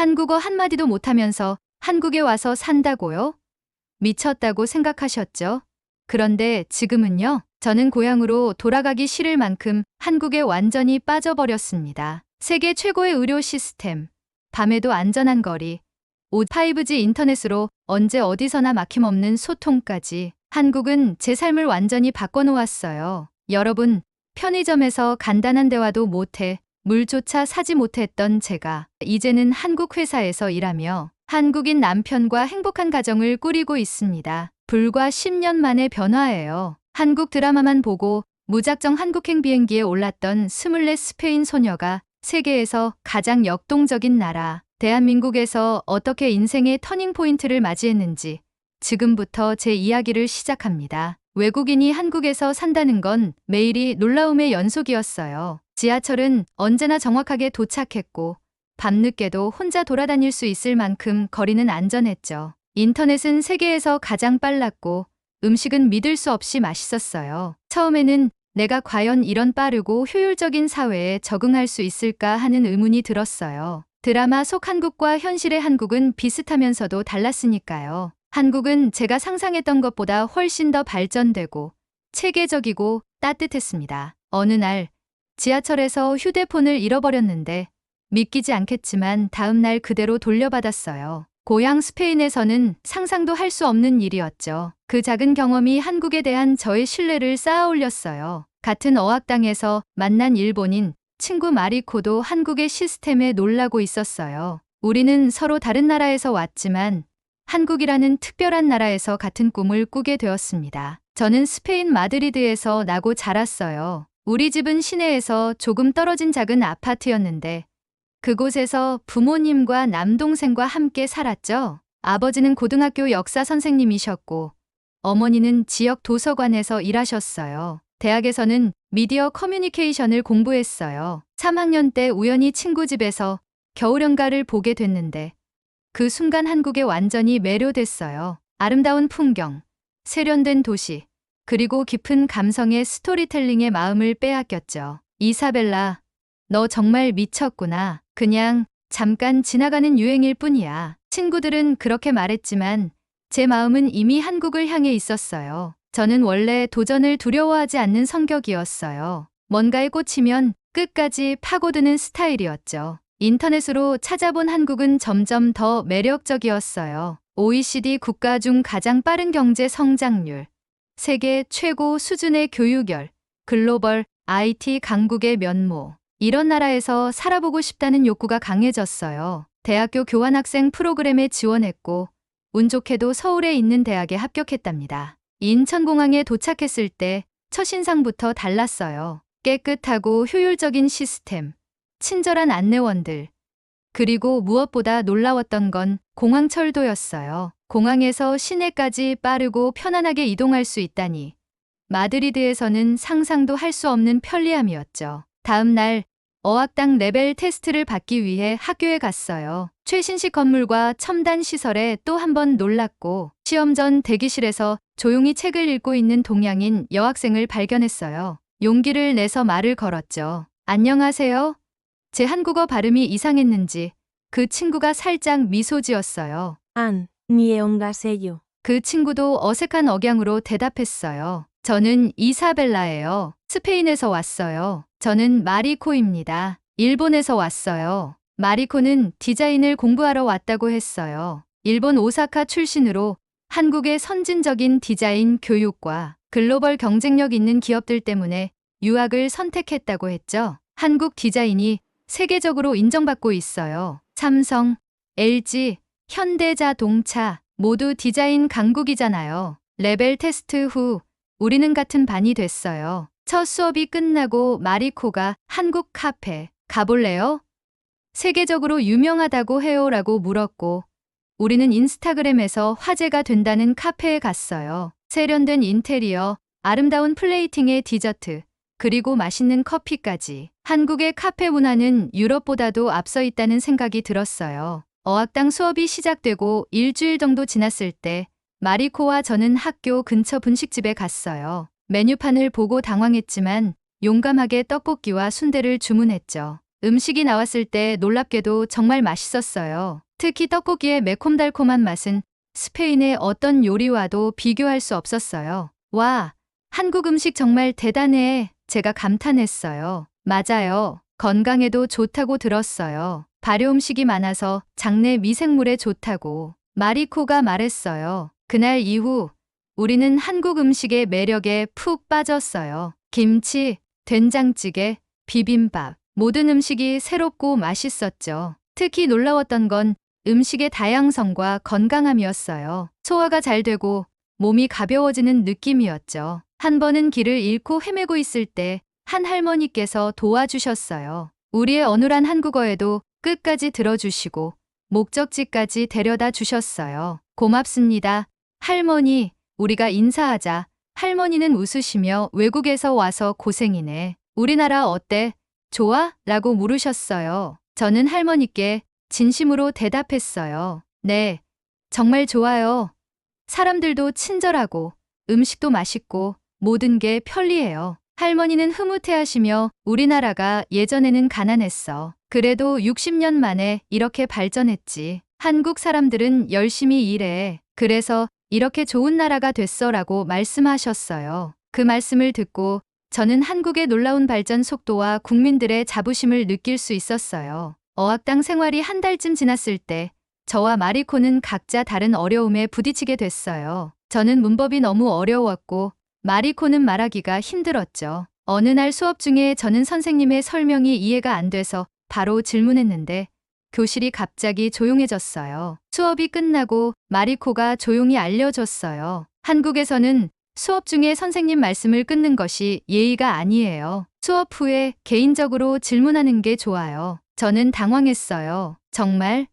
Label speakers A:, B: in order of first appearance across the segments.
A: 한국어 한마디도 못하면서 한국에 와서 산다고요? 미쳤다고 생각하셨죠? 그런데 지금은요, 저는 고향으로 돌아가기 싫을 만큼 한국에 완전히 빠져버렸습니다. 세계 최고의 의료 시스템, 밤에도 안전한 거리, 5G 인터넷으로 언제 어디서나 막힘없는 소통까지 한국은 제 삶을 완전히 바꿔놓았어요. 여러분, 편의점에서 간단한 대화도 못해 물조차 사지 못했던 제가 이제는 한국 회사에서 일하며 한국인 남편과 행복한 가정을 꾸리고 있습니다. 불과 10년 만의 변화예요. 한국 드라마만 보고 무작정 한국행 비행기에 올랐던 24 스페인 소녀가 세계에서 가장 역동적인 나라, 대한민국에서 어떻게 인생의 터닝포인트를 맞이했는지 지금부터 제 이야기를 시작합니다. 외국인이 한국에서 산다는 건 매일이 놀라움의 연속이었어요. 지하철은 언제나 정확하게 도착했고 밤늦게도 혼자 돌아다닐 수 있을 만큼 거리는 안전했죠. 인터넷은 세계에서 가장 빨랐고 음식은 믿을 수 없이 맛있었어요. 처음에는 내가 과연 이런 빠르고 효율적인 사회에 적응할 수 있을까 하는 의문이 들었어요. 드라마 속 한국과 현실의 한국은 비슷하면서도 달랐으니까요. 한국은 제가 상상했던 것보다 훨씬 더 발전되고 체계적이고 따뜻했습니다. 어느 날 지하철에서 휴대폰을 잃어버렸는데 믿기지 않겠지만 다음 날 그대로 돌려받았어요. 고향 스페인에서는 상상도 할 수 없는 일이었죠. 그 작은 경험이 한국에 대한 저의 신뢰를 쌓아 올렸어요. 같은 어학당에서 만난 일본인 친구 마리코도 한국의 시스템에 놀라고 있었어요. 우리는 서로 다른 나라에서 왔지만 한국이라는 특별한 나라에서 같은 꿈을 꾸게 되었습니다. 저는 스페인 마드리드에서 나고 자랐어요. 우리 집은 시내에서 조금 떨어진 작은 아파트였는데 그곳에서 부모님과 남동생과 함께 살았죠. 아버지는 고등학교 역사 선생님이셨고 어머니는 지역 도서관에서 일하셨어요. 대학에서는 미디어 커뮤니케이션을 공부했어요. 3학년 때 우연히 친구 집에서 겨울연가를 보게 됐는데 그 순간 한국에 완전히 매료됐어요. 아름다운 풍경, 세련된 도시, 그리고 깊은 감성의 스토리텔링에 마음을 빼앗겼죠. 이사벨라, 너 정말 미쳤구나. 그냥 잠깐 지나가는 유행일 뿐이야. 친구들은 그렇게 말했지만 제 마음은 이미 한국을 향해 있었어요. 저는 원래 도전을 두려워하지 않는 성격이었어요. 뭔가에 꽂히면 끝까지 파고드는 스타일이었죠. 인터넷으로 찾아본 한국은 점점 더 매력적이었어요. OECD 국가 중 가장 빠른 경제 성장률, 세계 최고 수준의 교육열, 글로벌 IT 강국의 면모. 이런 나라에서 살아보고 싶다는 욕구가 강해졌어요. 대학교 교환학생 프로그램에 지원했고 운 좋게도 서울에 있는 대학에 합격했답니다. 인천공항에 도착했을 때 첫인상부터 달랐어요. 깨끗하고 효율적인 시스템, 친절한 안내원들, 그리고 무엇보다 놀라웠던 건 공항철도였어요. 공항에서 시내까지 빠르고 편안하게 이동할 수 있다니 마드리드에서는 상상도 할 수 없는 편리함이었죠. 다음 날 어학당 레벨 테스트를 받기 위해 학교에 갔어요. 최신식 건물과 첨단 시설에 또 한 번 놀랐고 시험 전 대기실에서 조용히 책을 읽고 있는 동양인 여학생을 발견했어요. 용기를 내서 말을 걸었죠. 안녕하세요. 제 한국어 발음이 이상했는지 그 친구가 살짝 미소 지었어요.
B: 안녕하세요.
A: 그 친구도 어색한 억양으로 대답했어요. 저는 이사벨라예요. 스페인에서 왔어요. 저는 마리코입니다. 일본에서 왔어요. 마리코는 디자인을 공부하러 왔다고 했어요. 일본 오사카 출신으로 한국의 선진적인 디자인 교육과 글로벌 경쟁력 있는 기업들 때문에 유학을 선택했다고 했죠. 한국 디자인이 세계적으로 인정받고 있어요. 삼성, LG, 현대자동차 모두 디자인 강국이잖아요. 레벨 테스트 후 우리는 같은 반이 됐어요. 첫 수업이 끝나고 마리코가 한국 카페 가볼래요? 세계적으로 유명하다고 해요 라고 물었고 우리는 인스타그램에서 화제가 된다는 카페에 갔어요. 세련된 인테리어, 아름다운 플레이팅의 디저트, 그리고 맛있는 커피까지. 한국의 카페 문화는 유럽보다도 앞서 있다는 생각이 들었어요. 어학당 수업이 시작되고 일주일 정도 지났을 때 마리코와 저는 학교 근처 분식집에 갔어요. 메뉴판을 보고 당황했지만 용감하게 떡볶이와 순대를 주문했죠. 음식이 나왔을 때 놀랍게도 정말 맛있었어요. 특히 떡고기의 매콤달콤한 맛은 스페인의 어떤 요리와도 비교할 수 없었어요. 와, 한국 음식 정말 대단해. 제가 감탄했어요. 맞아요. 건강에도 좋다고 들었어요. 발효 음식이 많아서 장내 미생물에 좋다고 마리코가 말했어요. 그날 이후 우리는 한국 음식의 매력에 푹 빠졌어요. 김치, 된장찌개, 비빔밥, 모든 음식이 새롭고 맛있었죠. 특히 놀라웠던 건 음식의 다양성과 건강함이었어요. 소화가 잘 되고 몸이 가벼워지는 느낌이었죠. 한 번은 길을 잃고 헤매고 있을 때 한 할머니께서 도와주셨어요. 우리의 어눌한 한국어에도 끝까지 들어주시고 목적지까지 데려다 주셨어요. 고맙습니다. 할머니, 우리가 인사하자. 할머니는 웃으시며 외국에서 와서 고생이네. 우리나라 어때? 좋아? 라고 물으셨어요. 저는 할머니께 진심으로 대답했어요. 네, 정말 좋아요. 사람들도 친절하고 음식도 맛있고 모든 게 편리해요. 할머니는 흐뭇해하시며 우리나라가 예전에는 가난했어. 그래도 60년 만에 이렇게 발전했지. 한국 사람들은 열심히 일해. 그래서 이렇게 좋은 나라가 됐어라고 말씀하셨어요. 그 말씀을 듣고 저는 한국의 놀라운 발전 속도와 국민들의 자부심을 느낄 수 있었어요. 어학당 생활이 한 달쯤 지났을 때 저와 마리코는 각자 다른 어려움에 부딪히게 됐어요. 저는 문법이 너무 어려웠고 마리코는 말하기가 힘들었죠. 어느 날 수업 중에 저는 선생님의 설명이 이해가 안 돼서 바로 질문했는데 교실이 갑자기 조용해졌어요. 수업이 끝나고 마리코가 조용히 알려줬어요. 한국에서는 수업 중에 선생님 말씀을 끊는 것이 예의가 아니에요. 수업 후에 개인적으로 질문하는 게 좋아요. 저는 당황했어요. 정말?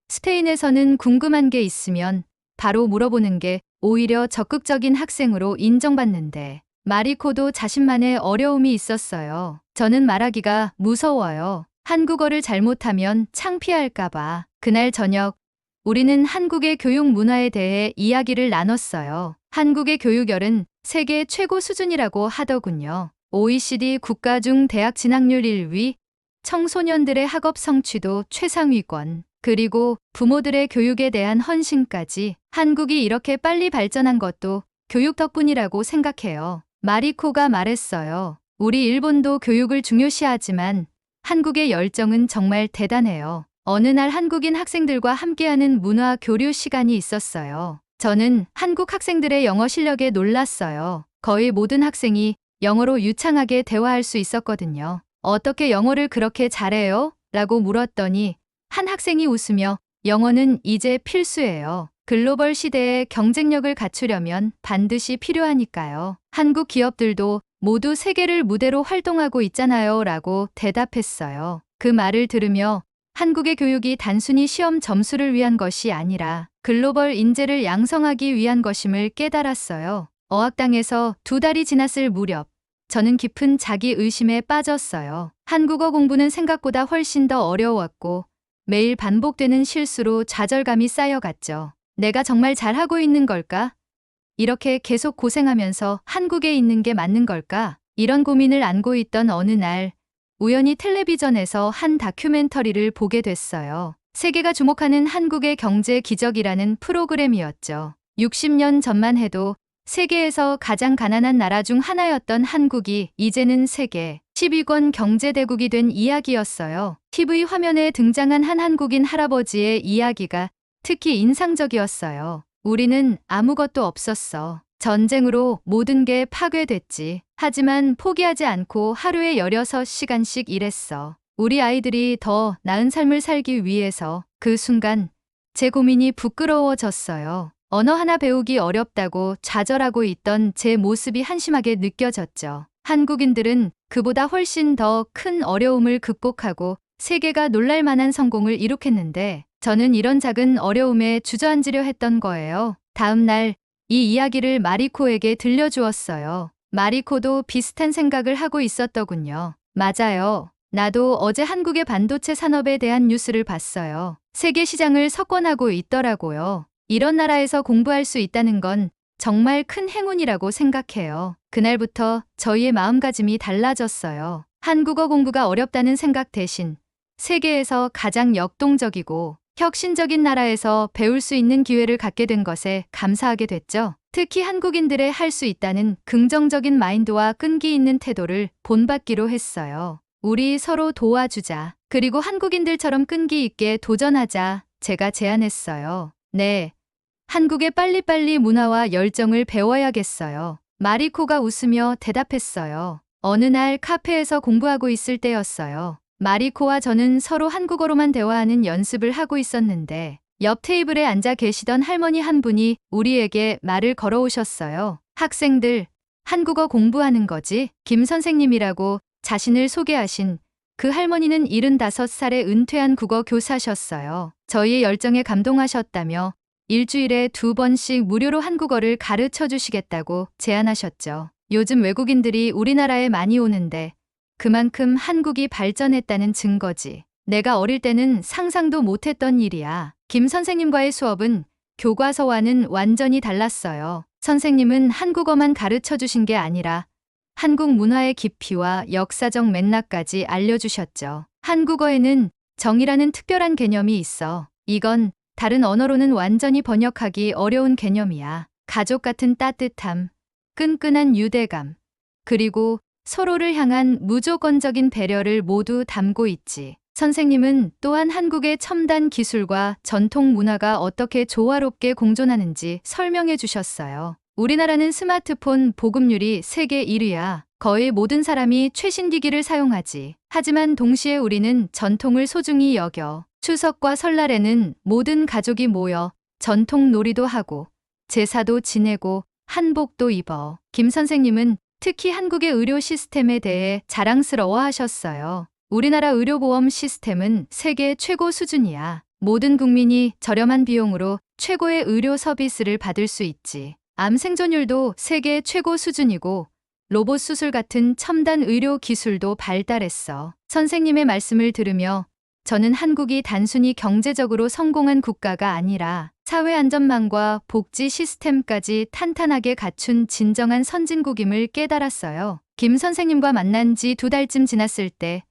A: 스페인에서는 궁금한 게 있으면 바로 물어보는 게 오히려 적극적인 학생으로 인정받는데 마리코도 자신만의 어려움이 있었어요. 저는 말하기가 무서워요. 한국어를 잘못하면 창피할까봐. 그날 저녁 우리는 한국의 교육 문화에 대해 이야기를 나눴어요. 한국의 교육열은 세계 최고 수준이라고 하더군요. OECD 국가 중 대학 진학률 1위, 청소년들의 학업 성취도 최상위권, 그리고 부모들의 교육에 대한 헌신까지. 한국이 이렇게 빨리 발전한 것도 교육 덕분이라고 생각해요. 마리코가 말했어요. 우리 일본도 교육을 중요시하지만 한국의 열정은 정말 대단해요. 어느 날 한국인 학생들과 함께하는 문화 교류 시간이 있었어요. 저는 한국 학생들의 영어 실력에 놀랐어요. 거의 모든 학생이 영어로 유창하게 대화할 수 있었거든요. 어떻게 영어를 그렇게 잘해요? 라고 물었더니 한 학생이 웃으며 영어는 이제 필수예요. 글로벌 시대에 경쟁력을 갖추려면 반드시 필요하니까요. 한국 기업들도 모두 세계를 무대로 활동하고 있잖아요. 라고 대답했어요. 그 말을 들으며 한국의 교육이 단순히 시험 점수를 위한 것이 아니라 글로벌 인재를 양성하기 위한 것임을 깨달았어요. 어학당에서 2달이 지났을 무렵 저는 깊은 자기 의심에 빠졌어요. 한국어 공부는 생각보다 훨씬 더 어려웠고 매일 반복되는 실수로 좌절감이 쌓여갔죠. 내가 정말 잘하고 있는 걸까? 이렇게 계속 고생하면서 한국에 있는 게 맞는 걸까? 이런 고민을 안고 있던 어느 날 우연히 텔레비전에서 한 다큐멘터리를 보게 됐어요. 세계가 주목하는 한국의 경제 기적이라는 프로그램이었죠. 60년 전만 해도 세계에서 가장 가난한 나라 중 하나였던 한국이 이제는 세계 10위권 경제대국이 된 이야기였어요. TV 화면에 등장한 한 한국인 할아버지의 이야기가 특히 인상적이었어요. 우리는 아무것도 없었어. 전쟁으로 모든 게 파괴됐지. 하지만 포기하지 않고 하루에 16시간씩 일했어. 우리 아이들이 더 나은 삶을 살기 위해서. 그 순간 제 고민이 부끄러워졌어요. 언어 하나 배우기 어렵다고 좌절하고 있던 제 모습이 한심하게 느껴졌죠. 한국인들은 그보다 훨씬 더 큰 어려움을 극복하고 세계가 놀랄 만한 성공을 이룩했는데 저는 이런 작은 어려움에 주저앉으려 했던 거예요. 다음 날 이 이야기를 마리코에게 들려주었어요. 마리코도 비슷한 생각을 하고 있었더군요. 맞아요. 나도 어제 한국의 반도체 산업에 대한 뉴스를 봤어요. 세계 시장을 석권하고 있더라고요. 이런 나라에서 공부할 수 있다는 건 정말 큰 행운이라고 생각해요. 그날부터 저희의 마음가짐이 달라졌어요. 한국어 공부가 어렵다는 생각 대신 세계에서 가장 역동적이고 혁신적인 나라에서 배울 수 있는 기회를 갖게 된 것에 감사하게 됐죠. 특히 한국인들의 할 수 있다는 긍정적인 마인드와 끈기 있는 태도를 본받기로 했어요. 우리 서로 도와주자. 그리고 한국인들처럼 끈기 있게 도전하자. 제가 제안했어요. 네. 한국의 빨리빨리 문화와 열정을 배워야겠어요. 마리코가 웃으며 대답했어요. 어느 날 카페에서 공부하고 있을 때였어요. 마리코와 저는 서로 한국어로만 대화하는 연습을 하고 있었는데 옆 테이블에 앉아 계시던 할머니 한 분이 우리에게 말을 걸어오셨어요. 학생들, 한국어 공부하는 거지? 김 선생님이라고 자신을 소개하신 그 할머니는 75살의 은퇴한 국어 교사셨어요. 저희의 열정에 감동하셨다며 일주일에 2번씩 무료로 한국어를 가르쳐 주시겠다고 제안하셨죠. 요즘 외국인들이 우리나라에 많이 오는데 그만큼 한국이 발전했다는 증거지. 내가 어릴 때는 상상도 못했던 일이야. 김 선생님과의 수업은 교과서와는 완전히 달랐어요. 선생님은 한국어만 가르쳐 주신 게 아니라 한국 문화의 깊이와 역사적 맥락까지 알려주셨죠. 한국어에는 정이라는 특별한 개념이 있어. 이건 다른 언어로는 완전히 번역하기 어려운 개념이야. 가족 같은 따뜻함, 끈끈한 유대감, 그리고 서로를 향한 무조건적인 배려를 모두 담고 있지. 선생님은 또한 한국의 첨단 기술과 전통 문화가 어떻게 조화롭게 공존하는지 설명해 주셨어요. 우리나라는 스마트폰 보급률이 세계 1위야. 거의 모든 사람이 최신 기기를 사용하지. 하지만 동시에 우리는 전통을 소중히 여겨. 추석과 설날에는 모든 가족이 모여 전통 놀이도 하고 제사도 지내고 한복도 입어. 김 선생님은 특히 한국의 의료 시스템에 대해 자랑스러워 하셨어요. 우리나라 의료보험 시스템은 세계 최고 수준이야. 모든 국민이 저렴한 비용으로 최고의 의료 서비스를 받을 수 있지. 암 생존율도 세계 최고 수준이고 로봇 수술 같은 첨단 의료 기술도 발달했어. 선생님의 말씀을 들으며 저는 한국이 단순히 경제적으로 성공한 국가가 아니라 사회 안전망과 복지 시스템까지 탄탄하게 갖춘 진정한 선진국임을 깨달았어요. 김 선생님과 만난 지 2달쯤 지났을 때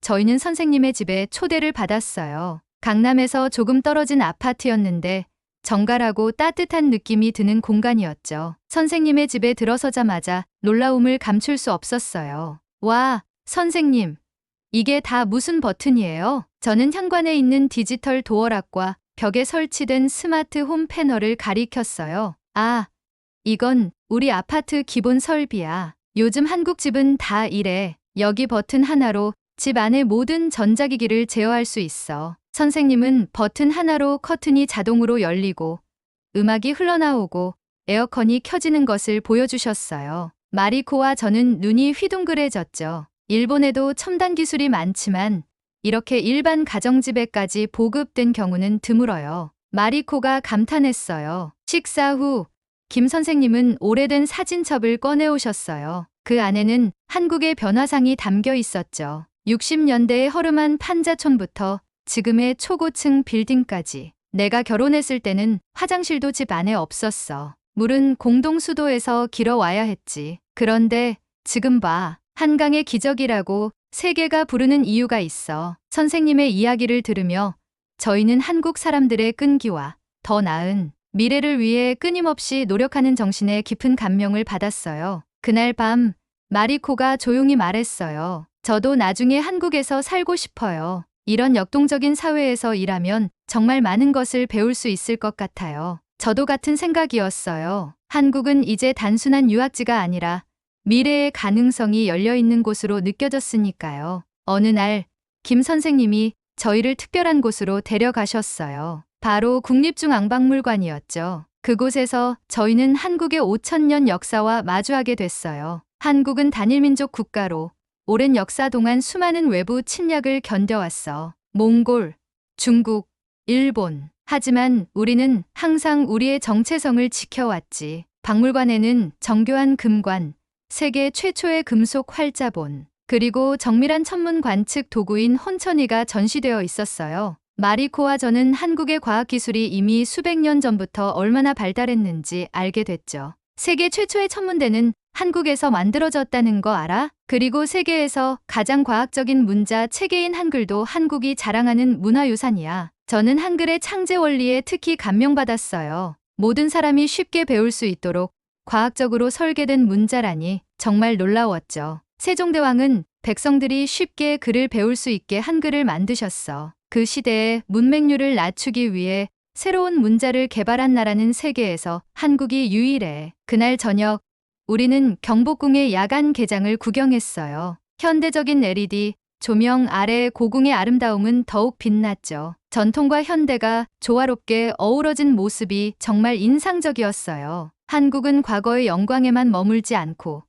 A: 저희는 선생님의 집에 초대를 받았어요. 강남에서 조금 떨어진 아파트였는데 정갈하고 따뜻한 느낌이 드는 공간이었죠. 선생님의 집에 들어서자마자 놀라움을 감출 수 없었어요. 와, 선생님, 이게 다 무슨 버튼이에요? 저는 현관에 있는 디지털 도어락과 벽에 설치된 스마트 홈 패널을 가리켰어요. 아, 이건 우리 아파트 기본 설비야. 요즘 한국 집은 다 이래. 여기 버튼 하나로 집 안의 모든 전자기기를 제어할 수 있어. 선생님은 버튼 하나로 커튼이 자동으로 열리고 음악이 흘러나오고 에어컨이 켜지는 것을 보여주셨어요. 마리코와 저는 눈이 휘둥그레졌죠. 일본에도 첨단 기술이 많지만 이렇게 일반 가정집에까지 보급된 경우는 드물어요. 마리코가 감탄했어요. 식사 후 김 선생님은 오래된 사진첩을 꺼내오셨어요. 그 안에는 한국의 변화상이 담겨 있었죠. 60년대의 허름한 판자촌부터 지금의 초고층 빌딩까지. 내가 결혼했을 때는 화장실도 집 안에 없었어. 물은 공동수도에서 길어와야 했지. 그런데 지금 봐. 한강의 기적이라고 세계가 부르는 이유가 있어. 선생님의 이야기를 들으며 저희는 한국 사람들의 끈기와 더 나은 미래를 위해 끊임없이 노력하는 정신에 깊은 감명을 받았어요. 그날 밤 마리코가 조용히 말했어요. 저도 나중에 한국에서 살고 싶어요. 이런 역동적인 사회에서 일하면 정말 많은 것을 배울 수 있을 것 같아요. 저도 같은 생각이었어요. 한국은 이제 단순한 유학지가 아니라 미래의 가능성이 열려있는 곳으로 느껴졌으니까요. 어느 날 김 선생님이 저희를 특별한 곳으로 데려가셨어요. 바로 국립중앙박물관이었죠. 그곳에서 저희는 한국의 5,000년 역사와 마주하게 됐어요. 한국은 단일민족 국가로 오랜 역사 동안 수많은 외부 침략을 견뎌왔어. 몽골, 중국, 일본. 하지만 우리는 항상 우리의 정체성을 지켜왔지. 박물관에는 정교한 금관, 세계 최초의 금속 활자본, 그리고 정밀한 천문 관측 도구인 혼천이가 전시되어 있었어요. 마리코와 저는 한국의 과학기술이 이미 수백 년 전부터 얼마나 발달했는지 알게 됐죠. 세계 최초의 천문대는 한국에서 만들어졌다는 거 알아? 그리고 세계에서 가장 과학적인 문자 체계인 한글도 한국이 자랑하는 문화유산이야. 저는 한글의 창제 원리에 특히 감명받았어요. 모든 사람이 쉽게 배울 수 있도록 과학적으로 설계된 문자라니 정말 놀라웠죠. 세종대왕은 백성들이 쉽게 글을 배울 수 있게 한글을 만드셨어. 그 시대에 문맹률을 낮추기 위해 새로운 문자를 개발한 나라는 세계에서 한국이 유일해. 그날 저녁 우리는 경복궁의 야간 개장을 구경했어요. 현대적인 LED 조명 아래 고궁의 아름다움은 더욱 빛났죠. 전통과 현대가 조화롭게 어우러진 모습이 정말 인상적이었어요. 한국은 과거의 영광에만 머물지 않고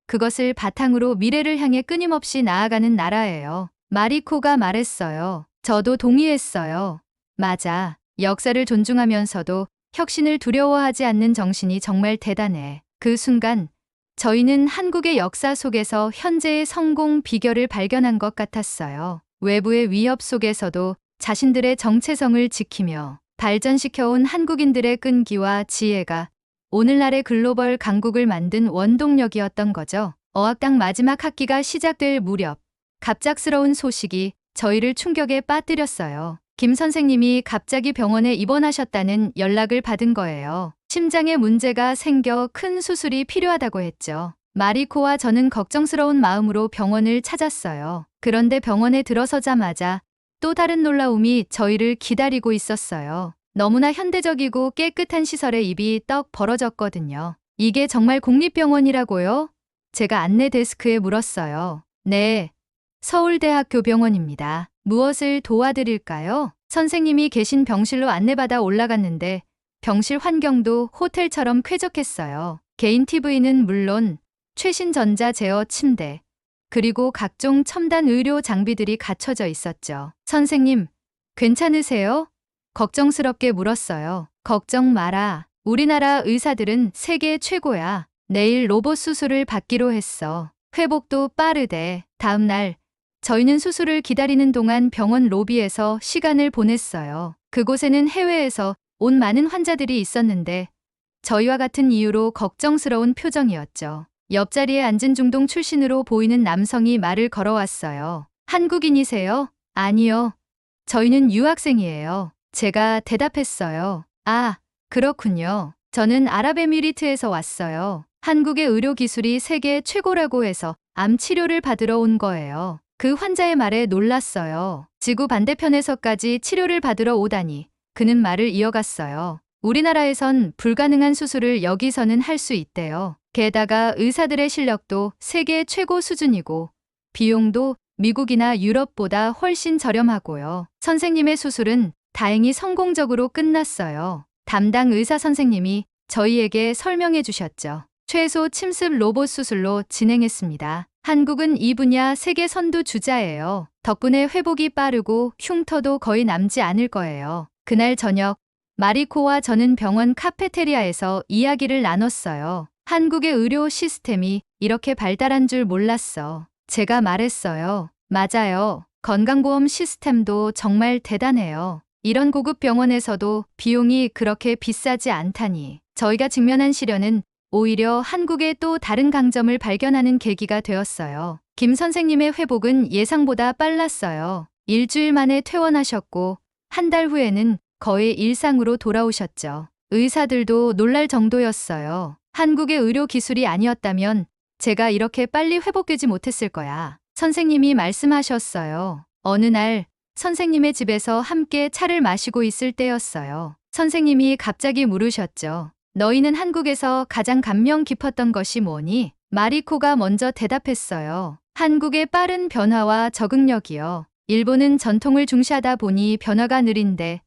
A: 그것을 바탕으로 미래를 향해 끊임없이 나아가는 나라예요. 마리코가 말했어요. 저도 동의했어요. 맞아. 역사를 존중하면서도 혁신을 두려워하지 않는 정신이 정말 대단해. 그 순간 저희는 한국의 역사 속에서 현재의 성공 비결을 발견한 것 같았어요. 외부의 위협 속에서도 자신들의 정체성을 지키며 발전시켜온 한국인들의 끈기와 지혜가 오늘날의 글로벌 강국을 만든 원동력이었던 거죠. 어학당 마지막 학기가 시작될 무렵 갑작스러운 소식이 저희를 충격에 빠뜨렸어요. 김 선생님이 갑자기 병원에 입원하셨다는 연락을 받은 거예요. 심장에 문제가 생겨 큰 수술이 필요하다고 했죠. 마리코와 저는 걱정스러운 마음으로 병원을 찾았어요. 그런데 병원에 들어서자마자 또 다른 놀라움이 저희를 기다리고 있었어요. 너무나 현대적이고 깨끗한 시설에 입이 떡 벌어졌거든요. 이게 정말 국립병원이라고요? 제가 안내 데스크에 물었어요. 네, 서울대학교 병원입니다. 무엇을 도와드릴까요? 선생님이 계신 병실로 안내받아 올라갔는데 병실 환경도 호텔처럼 쾌적했어요. 개인 TV는 물론 최신 전자 제어 침대, 그리고 각종 첨단 의료 장비들이 갖춰져 있었죠. 선생님, 괜찮으세요? 걱정스럽게 물었어요. 걱정 마라. 우리나라 의사들은 세계 최고야. 내일 로봇 수술을 받기로 했어. 회복도 빠르대. 다음 날 저희는 수술을 기다리는 동안 병원 로비에서 시간을 보냈어요. 그곳에는 해외에서 온 많은 환자들이 있었는데 저희와 같은 이유로 걱정스러운 표정이었죠. 옆자리에 앉은 중동 출신으로 보이는 남성이 말을 걸어왔어요. 한국인이세요? 아니요. 저희는 유학생이에요. 제가 대답했어요. 아, 그렇군요. 저는 아랍에미리트에서 왔어요. 한국의 의료 기술이 세계 최고라고 해서 암 치료를 받으러 온 거예요. 그 환자의 말에 놀랐어요. 지구 반대편에서까지 치료를 받으러 오다니. 그는 말을 이어갔어요. 우리나라에선 불가능한 수술을 여기서는 할 수 있대요. 게다가 의사들의 실력도 세계 최고 수준이고 비용도 미국이나 유럽보다 훨씬 저렴하고요. 선생님의 수술은 다행히 성공적으로 끝났어요. 담당 의사 선생님이 저희에게 설명해 주셨죠. 최소 침습 로봇 수술로 진행했습니다. 한국은 이 분야 세계 선두 주자예요. 덕분에 회복이 빠르고 흉터도 거의 남지 않을 거예요. 그날 저녁 마리코와 저는 병원 카페테리아에서 이야기를 나눴어요. 한국의 의료 시스템이 이렇게 발달한 줄 몰랐어. 제가 말했어요. 맞아요. 건강보험 시스템도 정말 대단해요. 이런 고급 병원에서도 비용이 그렇게 비싸지 않다니. 저희가 직면한 시련은 오히려 한국의 또 다른 강점을 발견하는 계기가 되었어요. 김 선생님의 회복은 예상보다 빨랐어요. 일주일 만에 퇴원하셨고 한 달 후에는 거의 일상으로 돌아오셨죠. 의사들도 놀랄 정도였어요. 한국의 의료 기술이 아니었다면 제가 이렇게 빨리 회복되지 못했을 거야. 선생님이 말씀하셨어요. 어느 날 선생님의 집에서 함께 차를 마시고 있을 때였어요. 선생님이 갑자기 물으셨죠. 너희는 한국에서 가장 감명 깊었던 것이 뭐니? 마리코가 먼저 대답했어요. 한국의 빠른 변화와 적응력이요. 일본은 전통을 중시하다 보니 변화가 느린데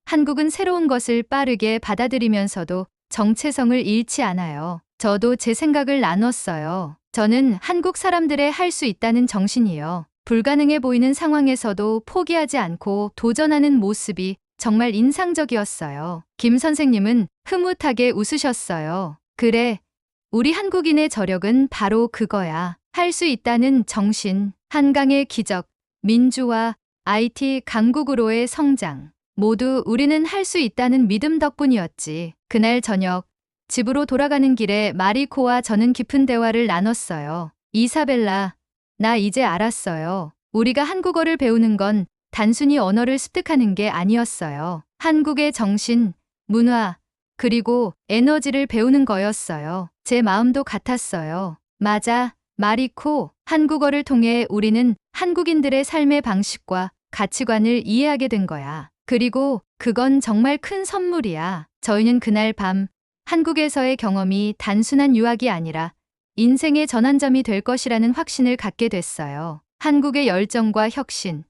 A: 한국은 새로운 것을 빠르게 받아들이면서도 정체성을 잃지 않아요. 저도 제 생각을 나눴어요. 저는 한국 사람들의 할 수 있다는 정신이요. 불가능해 보이는 상황에서도 포기하지 않고 도전하는 모습이 정말 인상적이었어요. 김 선생님은 흐뭇하게 웃으셨어요. 그래, 우리 한국인의 저력은 바로 그거야. 할 수 있다는 정신, 한강의 기적, 민주화, IT 강국으로의 성장. 모두 우리는 할 수 있다는 믿음 덕분이었지. 그날 저녁, 집으로 돌아가는 길에 마리코와 저는 깊은 대화를 나눴어요. 이사벨라, 나 이제 알았어요. 우리가 한국어를 배우는 건 단순히 언어를 습득하는 게 아니었어요. 한국의 정신, 문화, 그리고 에너지를 배우는 거였어요. 제 마음도 같았어요. 맞아, 마리코. 한국어를 통해 우리는 한국인들의 삶의 방식과 가치관을 이해하게 된 거야. 그리고 그건 정말 큰 선물이야. 저희는 그날 밤 한국에서의 경험이 단순한 유학이 아니라 인생의 전환점이 될 것이라는 확신을 갖게 됐어요. 한국의 열정과 혁신,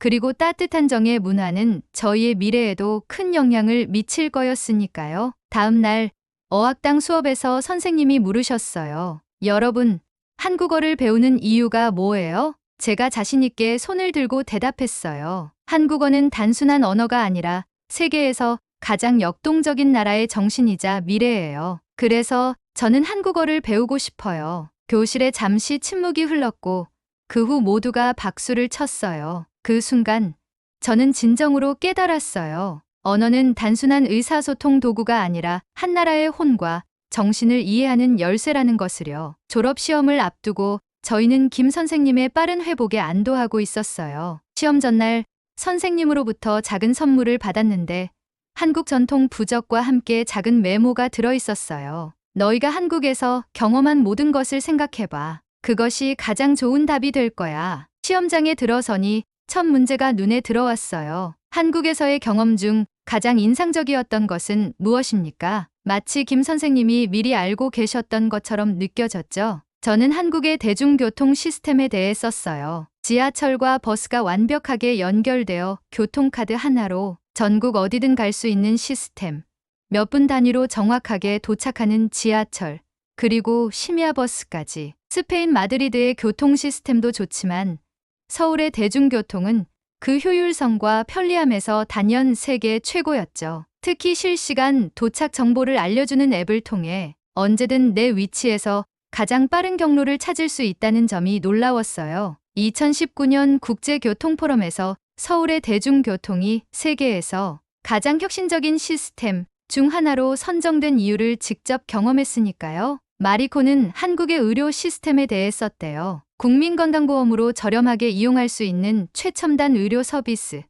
A: 그리고 따뜻한 정의 문화는 저희의 미래에도 큰 영향을 미칠 거였으니까요. 다음 날 어학당 수업에서 선생님이 물으셨어요. 여러분, 한국어를 배우는 이유가 뭐예요? 제가 자신있게 손을 들고 대답했어요. 한국어는 단순한 언어가 아니라 세계에서 가장 역동적인 나라의 정신이자 미래예요. 그래서 저는 한국어를 배우고 싶어요. 교실에 잠시 침묵이 흘렀고 그 후 모두가 박수를 쳤어요. 그 순간 저는 진정으로 깨달았어요. 언어는 단순한 의사소통 도구가 아니라 한 나라의 혼과 정신을 이해하는 열쇠라는 것을요. 졸업시험을 앞두고 저희는 김 선생님의 빠른 회복에 안도하고 있었어요. 시험 전날 선생님으로부터 작은 선물을 받았는데 한국 전통 부적과 함께 작은 메모가 들어 있었어요. 너희가 한국에서 경험한 모든 것을 생각해봐. 그것이 가장 좋은 답이 될 거야. 시험장에 들어서니 첫 문제가 눈에 들어왔어요. 한국에서의 경험 중 가장 인상적이었던 것은 무엇입니까? 마치 김 선생님이 미리 알고 계셨던 것처럼 느껴졌죠. 저는 한국의 대중교통 시스템에 대해 썼어요. 지하철과 버스가 완벽하게 연결되어 교통카드 하나로 전국 어디든 갈 수 있는 시스템. 몇 분 단위로 정확하게 도착하는 지하철, 그리고 심야버스까지. 스페인 마드리드의 교통 시스템도 좋지만 서울의 대중교통은 그 효율성과 편리함에서 단연 세계 최고였죠. 특히 실시간 도착 정보를 알려주는 앱을 통해 언제든 내 위치에서 가장 빠른 경로를 찾을 수 있다는 점이 놀라웠어요. 2019년 국제교통포럼에서 서울의 대중교통이 세계에서 가장 혁신적인 시스템 중 하나로 선정된 이유를 직접 경험했으니까요. 마리코는 한국의 의료 시스템에 대해 썼대요. 국민건강보험으로 저렴하게 이용할 수 있는 최첨단 의료 서비스.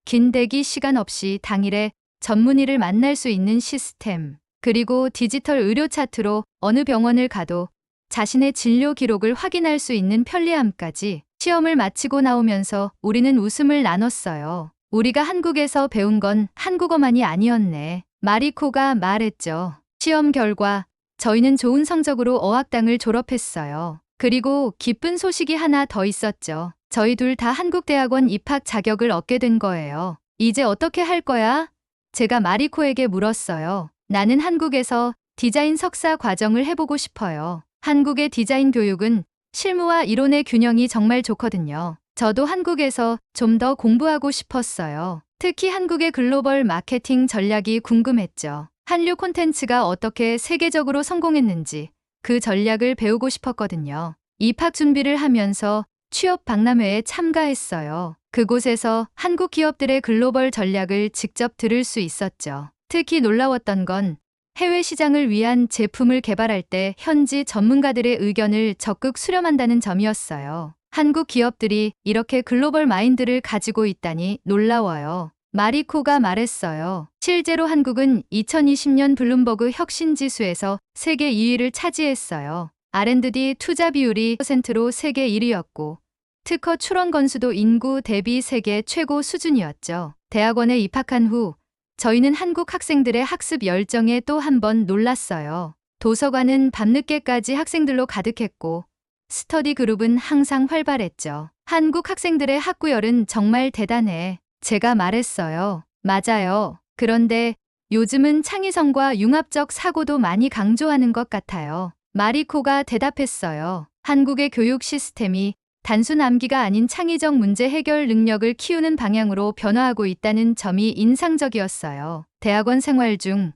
A: 긴 대기 시간 없이 당일에 전문의를 만날 수 있는 시스템. 그리고 디지털 의료 차트로 어느 병원을 가도 자신의 진료 기록을 확인할 수 있는 편리함까지. 시험을 마치고 나오면서 우리는 웃음을 나눴어요. 우리가 한국에서 배운 건 한국어만이 아니었네. 마리코가 말했죠. 시험 결과 저희는 좋은 성적으로 어학당을 졸업했어요. 그리고 기쁜 소식이 하나 더 있었죠. 저희 둘 다 한국대학원 입학 자격을 얻게 된 거예요. 이제 어떻게 할 거야? 제가 마리코에게 물었어요. 나는 한국에서 디자인 석사 과정을 해보고 싶어요. 한국의 디자인 교육은 실무와 이론의 균형이 정말 좋거든요. 저도 한국에서 좀 더 공부하고 싶었어요. 특히 한국의 글로벌 마케팅 전략이 궁금했죠. 한류 콘텐츠가 어떻게 세계적으로 성공했는지 그 전략을 배우고 싶었거든요. 입학 준비를 하면서 취업 박람회에 참가했어요. 그곳에서 한국 기업들의 글로벌 전략을 직접 들을 수 있었죠. 특히 놀라웠던 건 해외 시장을 위한 제품을 개발할 때 현지 전문가들의 의견을 적극 수렴한다는 점이었어요. 한국 기업들이 이렇게 글로벌 마인드를 가지고 있다니 놀라워요. 마리코가 말했어요. 실제로 한국은 2020년 블룸버그 혁신지수에서 세계 2위를 차지했어요. R&D 투자 비율이 10%로 세계 1위였고 특허 출원 건수도 인구 대비 세계 최고 수준이었죠. 대학원에 입학한 후 저희는 한국 학생들의 학습 열정에 또 한 번 놀랐어요. 도서관은 밤늦게까지 학생들로 가득했고 스터디 그룹은 항상 활발했죠. 한국 학생들의 학구열은 정말 대단해. 제가 말했어요. 맞아요. 그런데 요즘은 창의성과 융합적 사고도 많이 강조하는 것 같아요. 마리코가 대답했어요. 한국의 교육 시스템이 단순 암기가 아닌 창의적 문제 해결 능력을 키우는 방향으로 변화하고 있다는 점이 인상적이었어요. 대학원 생활 중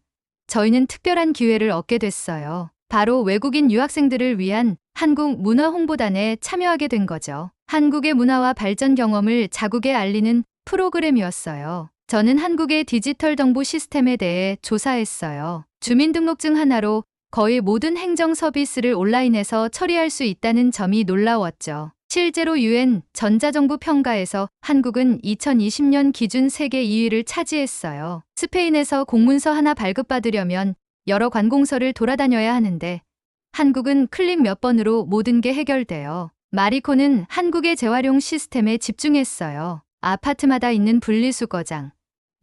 A: 저희는 특별한 기회를 얻게 됐어요. 바로 외국인 유학생들을 위한 한국 문화 홍보단에 참여하게 된 거죠. 한국의 문화와 발전 경험을 자국에 알리는 프로그램이었어요. 저는 한국의 디지털 정보 시스템에 대해 조사했어요. 주민등록증 하나로 거의 모든 행정 서비스를 온라인에서 처리할 수 있다는 점이 놀라웠죠. 실제로 UN 전자정부 평가에서 한국은 2020년 기준 세계 2위를 차지했어요. 스페인에서 공문서 하나 발급받으려면 여러 관공서를 돌아다녀야 하는데 한국은 클릭 몇 번으로 모든 게 해결돼요. 마리코는 한국의 재활용 시스템에 집중했어요. 아파트마다 있는 분리수거장,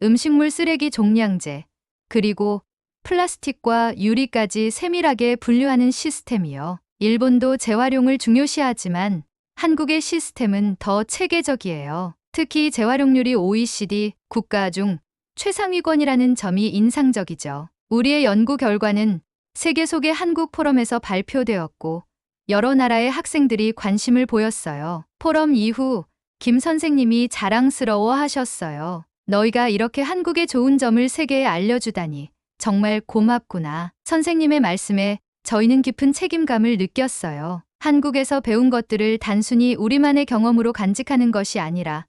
A: 음식물 쓰레기 종량제, 그리고 플라스틱과 유리까지 세밀하게 분류하는 시스템이요. 일본도 재활용을 중요시하지만 한국의 시스템은 더 체계적이에요. 특히 재활용률이 OECD 국가 중 최상위권이라는 점이 인상적이죠. 우리의 연구 결과는 세계 속의 한국 포럼에서 발표되었고 여러 나라의 학생들이 관심을 보였어요. 포럼 이후 김 선생님이 자랑스러워 하셨어요. 너희가 이렇게 한국의 좋은 점을 세계에 알려주다니 정말 고맙구나. 선생님의 말씀에 저희는 깊은 책임감을 느꼈어요. 한국에서 배운 것들을 단순히 우리만의 경험으로 간직하는 것이 아니라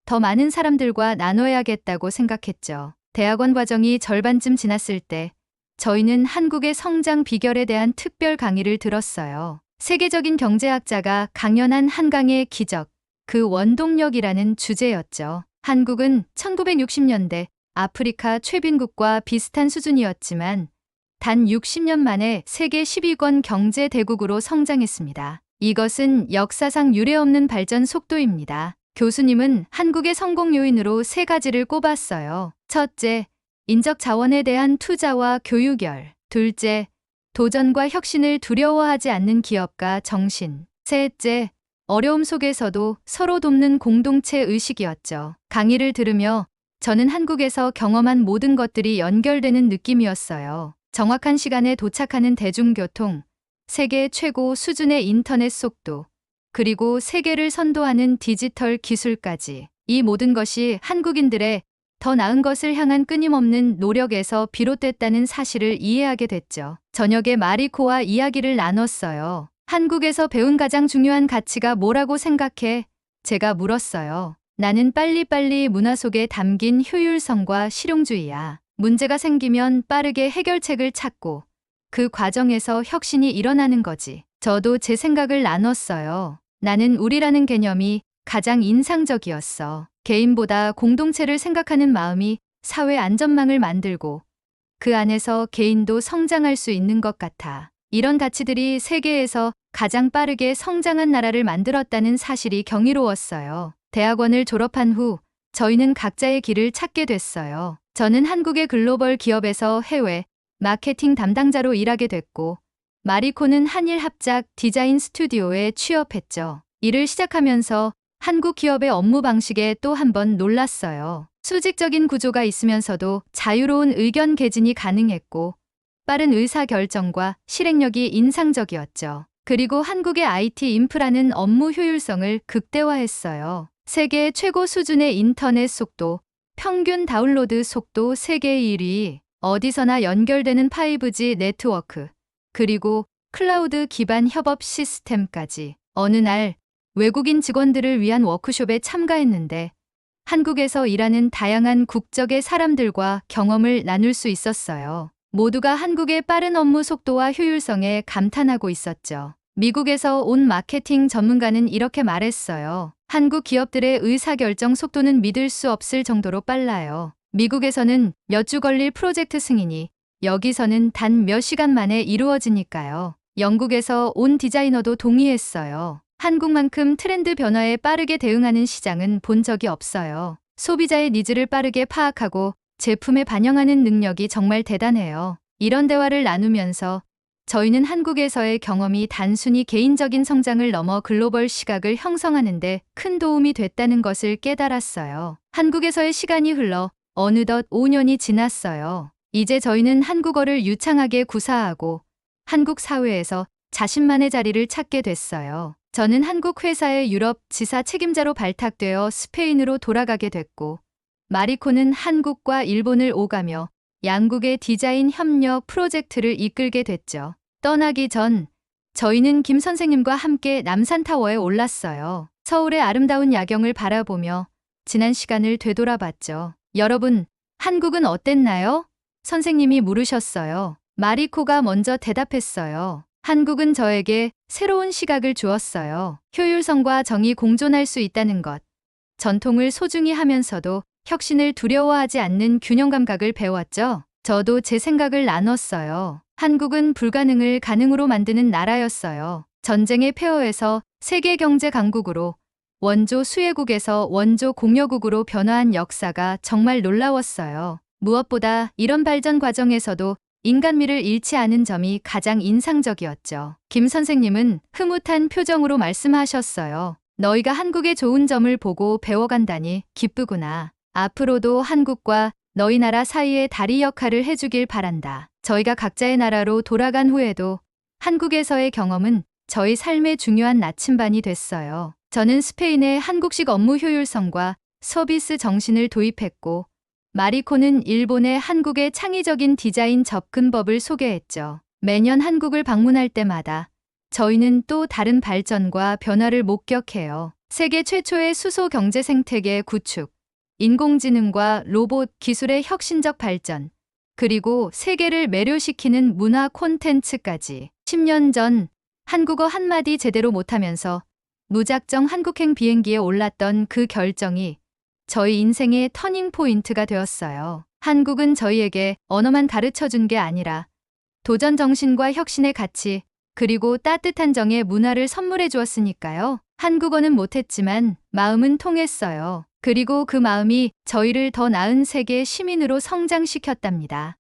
A: 더 많은 사람들과 나눠야겠다고 생각했죠. 대학원 과정이 절반쯤 지났을 때 저희는 한국의 성장 비결에 대한 특별 강의를 들었어요. 세계적인 경제학자가 강연한 한강의 기적, 그 원동력이라는 주제였죠. 한국은 1960년대 아프리카 최빈국과 비슷한 수준이었지만 단 60년 만에 세계 10위권 경제 대국으로 성장했습니다. 이것은 역사상 유례없는 발전 속도입니다. 교수님은 한국의 성공 요인으로 세 가지를 꼽았어요. 첫째, 인적 자원에 대한 투자와 교육열. 둘째, 도전과 혁신을 두려워하지 않는 기업가 정신. 셋째, 어려움 속에서도 서로 돕는 공동체 의식이었죠. 강의를 들으며 저는 한국에서 경험한 모든 것들이 연결되는 느낌이었어요. 정확한 시간에 도착하는 대중교통, 세계 최고 수준의 인터넷 속도, 그리고 세계를 선도하는 디지털 기술까지. 이 모든 것이 한국인들의 더 나은 것을 향한 끊임없는 노력에서 비롯됐다는 사실을 이해하게 됐죠. 저녁에 마리코와 이야기를 나눴어요. 한국에서 배운 가장 중요한 가치가 뭐라고 생각해? 제가 물었어요. 나는 빨리빨리 문화 속에 담긴 효율성과 실용주의야. 문제가 생기면 빠르게 해결책을 찾고 그 과정에서 혁신이 일어나는 거지. 저도 제 생각을 나눴어요. 나는 우리라는 개념이 가장 인상적이었어. 개인보다 공동체를 생각하는 마음이 사회 안전망을 만들고 그 안에서 개인도 성장할 수 있는 것 같아. 이런 가치들이 세계에서 가장 빠르게 성장한 나라를 만들었다는 사실이 경이로웠어요. 대학원을 졸업한 후 저희는 각자의 길을 찾게 됐어요. 저는 한국의 글로벌 기업에서 해외 마케팅 담당자로 일하게 됐고 마리코는 한일 합작 디자인 스튜디오에 취업했죠. 일을 시작하면서 한국 기업의 업무 방식에 또 한 번 놀랐어요. 수직적인 구조가 있으면서도 자유로운 의견 개진이 가능했고 빠른 의사결정과 실행력이 인상적이었죠. 그리고 한국의 IT 인프라는 업무 효율성을 극대화했어요. 세계 최고 수준의 인터넷 속도, 평균 다운로드 속도 세계 1위, 어디서나 연결되는 5G 네트워크, 그리고 클라우드 기반 협업 시스템까지. 어느 날 외국인 직원들을 위한 워크숍에 참가했는데 한국에서 일하는 다양한 국적의 사람들과 경험을 나눌 수 있었어요. 모두가 한국의 빠른 업무 속도와 효율성에 감탄하고 있었죠. 미국에서 온 마케팅 전문가는 이렇게 말했어요. 한국 기업들의 의사결정 속도는 믿을 수 없을 정도로 빨라요. 미국에서는 몇 주 걸릴 프로젝트 승인이 여기서는 단 몇 시간 만에 이루어지니까요. 영국에서 온 디자이너도 동의했어요. 한국만큼 트렌드 변화에 빠르게 대응하는 시장은 본 적이 없어요. 소비자의 니즈를 빠르게 파악하고 제품에 반영하는 능력이 정말 대단해요. 이런 대화를 나누면서 저희는 한국에서의 경험이 단순히 개인적인 성장을 넘어 글로벌 시각을 형성하는 데 큰 도움이 됐다는 것을 깨달았어요. 한국에서의 시간이 흘러 어느덧 5년이 지났어요. 이제 저희는 한국어를 유창하게 구사하고 한국 사회에서 자신만의 자리를 찾게 됐어요. 저는 한국 회사의 유럽 지사 책임자로 발탁되어 스페인으로 돌아가게 됐고 마리코는 한국과 일본을 오가며 양국의 디자인 협력 프로젝트를 이끌게 됐죠. 떠나기 전 저희는 김 선생님과 함께 남산타워에 올랐어요. 서울의 아름다운 야경을 바라보며 지난 시간을 되돌아봤죠. 여러분, 한국은 어땠나요? 선생님이 물으셨어요. 마리코가 먼저 대답했어요. 한국은 저에게 새로운 시각을 주었어요. 효율성과 정이 공존할 수 있다는 것. 전통을 소중히 하면서도 혁신을 두려워하지 않는 균형 감각을 배웠죠. 저도 제 생각을 나눴어요. 한국은 불가능을 가능으로 만드는 나라였어요. 전쟁의 폐허에서 세계 경제 강국으로, 원조 수혜국에서 원조 공여국으로 변화한 역사가 정말 놀라웠어요. 무엇보다 이런 발전 과정에서도 인간미를 잃지 않은 점이 가장 인상적이었죠. 김 선생님은 흐뭇한 표정으로 말씀하셨어요. 너희가 한국의 좋은 점을 보고 배워간다니 기쁘구나. 앞으로도 한국과 너희 나라 사이의 다리 역할을 해주길 바란다. 저희가 각자의 나라로 돌아간 후에도 한국에서의 경험은 저희 삶의 중요한 나침반이 됐어요. 저는 스페인의 한국식 업무 효율성과 서비스 정신을 도입했고, 마리코는 일본의 한국의 창의적인 디자인 접근법을 소개했죠. 매년 한국을 방문할 때마다 저희는 또 다른 발전과 변화를 목격해요. 세계 최초의 수소 경제 생태계 구축, 인공지능과 로봇 기술의 혁신적 발전, 그리고 세계를 매료시키는 문화 콘텐츠까지. 10년 전 한국어 한마디 제대로 못하면서 무작정 한국행 비행기에 올랐던 그 결정이 저희 인생의 터닝 포인트가 되었어요. 한국은 저희에게 언어만 가르쳐 준 게 아니라 도전 정신과 혁신의 가치, 그리고 따뜻한 정의 문화를 선물해 주었으니까요. 한국어는 못했지만 마음은 통했어요. 그리고 그 마음이 저희를 더 나은 세계 시민으로 성장시켰답니다.